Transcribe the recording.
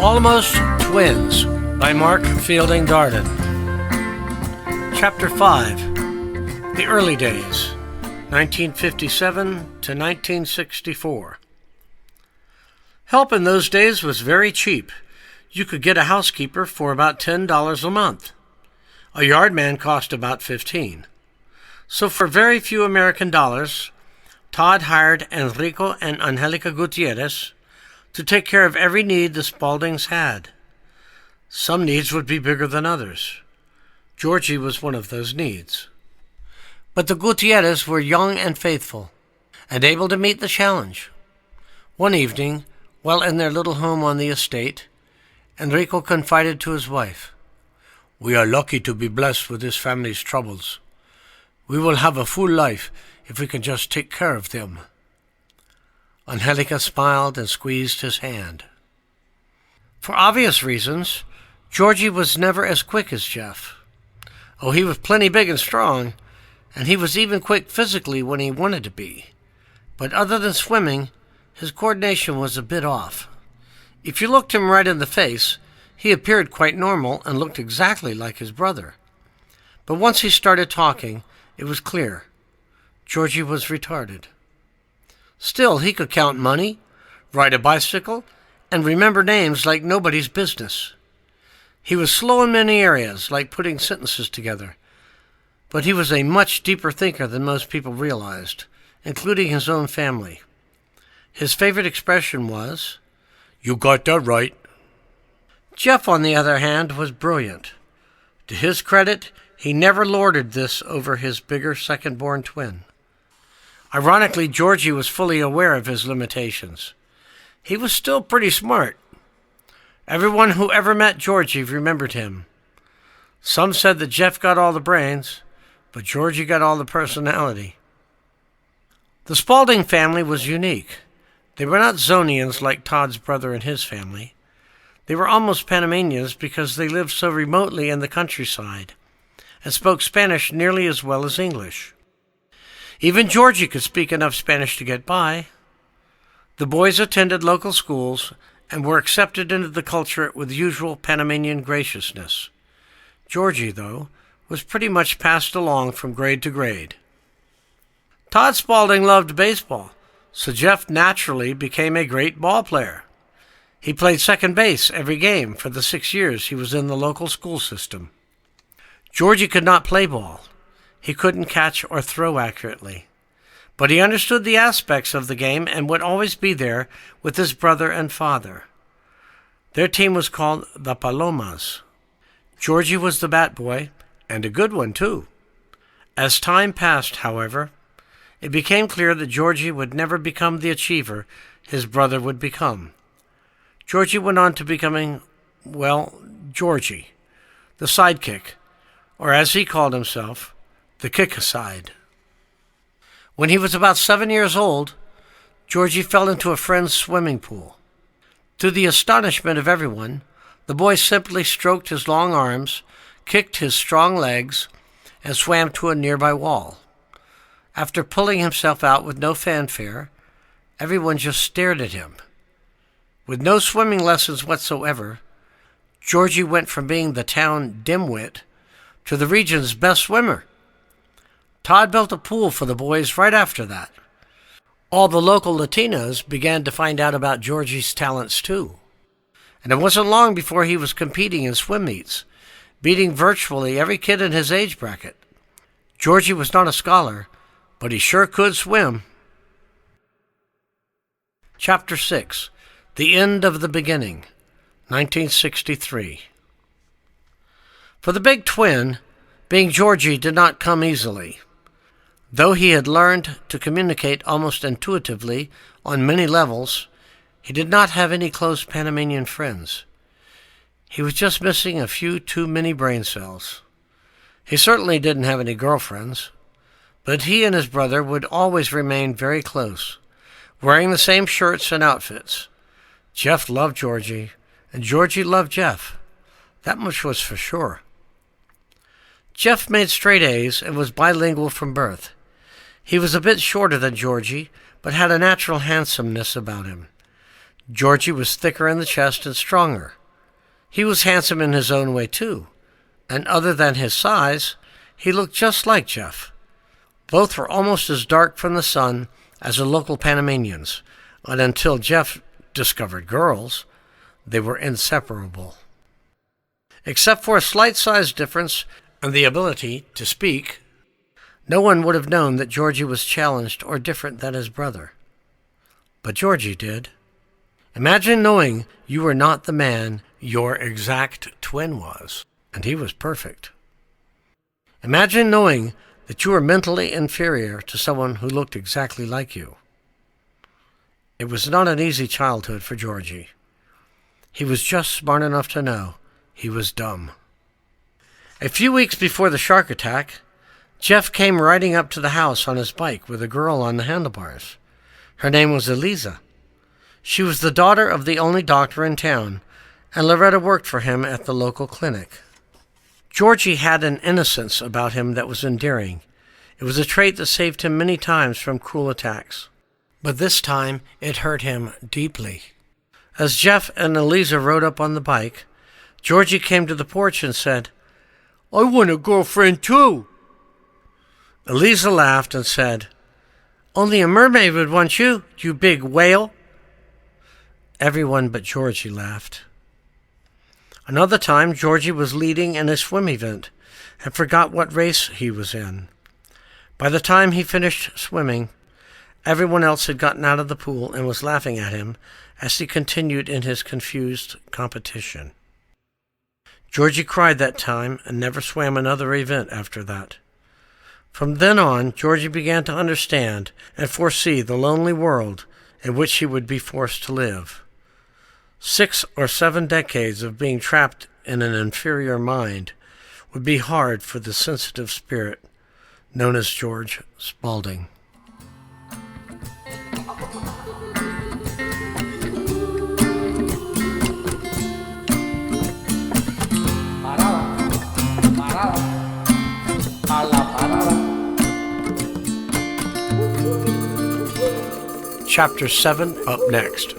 Almost Twins by Mark Fielding Darden. Chapter 5. The Early Days, 1957 to 1964. Help in those days was very cheap. You could get a housekeeper for about $10 a month. A yard man cost about $15. So for very few American dollars, Todd hired Enrico and Angelica Gutierrez to take care of every need the Spauldings had. Some needs would be bigger than others. Georgie was one of those needs. But the Gutierrez were young and faithful, and able to meet the challenge. One evening, while in their little home on the estate, Enrico confided to his wife, "We are lucky to be blessed with this family's troubles. We will have a full life if we can just take care of them." Angelica smiled and squeezed his hand. For obvious reasons, Georgie was never as quick as Geoff. Oh, he was plenty big and strong, and he was even quick physically when he wanted to be. But other than swimming, his coordination was a bit off. If you looked him right in the face, he appeared quite normal and looked exactly like his brother. But once he started talking, it was clear. Georgie was retarded. Still, he could count money, ride a bicycle, and remember names like nobody's business. He was slow in many areas, like putting sentences together. But he was a much deeper thinker than most people realized, including his own family. His favorite expression was, "You got that right." Geoff, on the other hand, was brilliant. To his credit, he never lorded this over his bigger second-born twin. Ironically, Georgie was fully aware of his limitations. He was still pretty smart. Everyone who ever met Georgie remembered him. Some said that Geoff got all the brains, but Georgie got all the personality. The Spaulding family was unique. They were not Zonians like Todd's brother and his family. They were almost Panamanians because they lived so remotely in the countryside and spoke Spanish nearly as well as English. Even Georgie could speak enough Spanish to get by. The boys attended local schools and were accepted into the culture with usual Panamanian graciousness. Georgie, though, was pretty much passed along from grade to grade. Todd Spaulding loved baseball, so Geoff naturally became a great ball player. He played second base every game for the 6 years he was in the local school system. Georgie could not play ball. He couldn't catch or throw accurately. But he understood the aspects of the game and would always be there with his brother and father. Their team was called the Palomas. Georgie was the bat boy, and a good one, too. As time passed, however, it became clear that Georgie would never become the achiever his brother would become. Georgie went on to becoming, Georgie, the sidekick, or as he called himself, the kick-aside. When he was about 7 years old, Georgie fell into a friend's swimming pool. To the astonishment of everyone, the boy simply stroked his long arms, kicked his strong legs, and swam to a nearby wall. After pulling himself out with no fanfare, everyone just stared at him. With no swimming lessons whatsoever, Georgie went from being the town dimwit to the region's best swimmer. Todd built a pool for the boys right after that. All the local Latinos began to find out about Georgie's talents too. And it wasn't long before he was competing in swim meets, beating virtually every kid in his age bracket. Georgie was not a scholar, but he sure could swim. Chapter 6. The End of the Beginning, 1963. For the big twin, being Georgie did not come easily. Though he had learned to communicate almost intuitively on many levels, he did not have any close Panamanian friends. He was just missing a few too many brain cells. He certainly didn't have any girlfriends, but he and his brother would always remain very close, wearing the same shirts and outfits. Geoff loved Georgie, and Georgie loved Geoff. That much was for sure. Geoffe made straight A's and was bilingual from birth. He was a bit shorter than Georgie, but had a natural handsomeness about him. Georgie was thicker in the chest and stronger. He was handsome in his own way, too, and other than his size, he looked just like Geoffe. Both were almost as dark from the sun as the local Panamanians, and until Geoffe discovered girls, they were inseparable. Except for a slight size difference and the ability to speak, no one would have known that Georgie was challenged or different than his brother. But Georgie did. Imagine knowing you were not the man your exact twin was, and he was perfect. Imagine knowing that you were mentally inferior to someone who looked exactly like you. It was not an easy childhood for Georgie. He was just smart enough to know he was dumb. A few weeks before the shark attack, Geoffe came riding up to the house on his bike with a girl on the handlebars. Her name was Eliza. She was the daughter of the only doctor in town, and Loretta worked for him at the local clinic. Georgie had an innocence about him that was endearing. It was a trait that saved him many times from cruel attacks. But this time it hurt him deeply. As Geoffe and Eliza rode up on the bike, Georgie came to the porch and said, "I want a girlfriend too." Eliza laughed and said, "Only a mermaid would want you, you big whale." Everyone but Georgie laughed. Another time, Georgie was leading in a swim event and forgot what race he was in. By the time he finished swimming, everyone else had gotten out of the pool and was laughing at him as he continued in his confused competition. Georgie cried that time and never swam another event after that. From then on, Georgie began to understand and foresee the lonely world in which he would be forced to live. 6 or 7 decades of being trapped in an inferior mind would be hard for the sensitive spirit known as George Spaulding. Chapter 7 up next.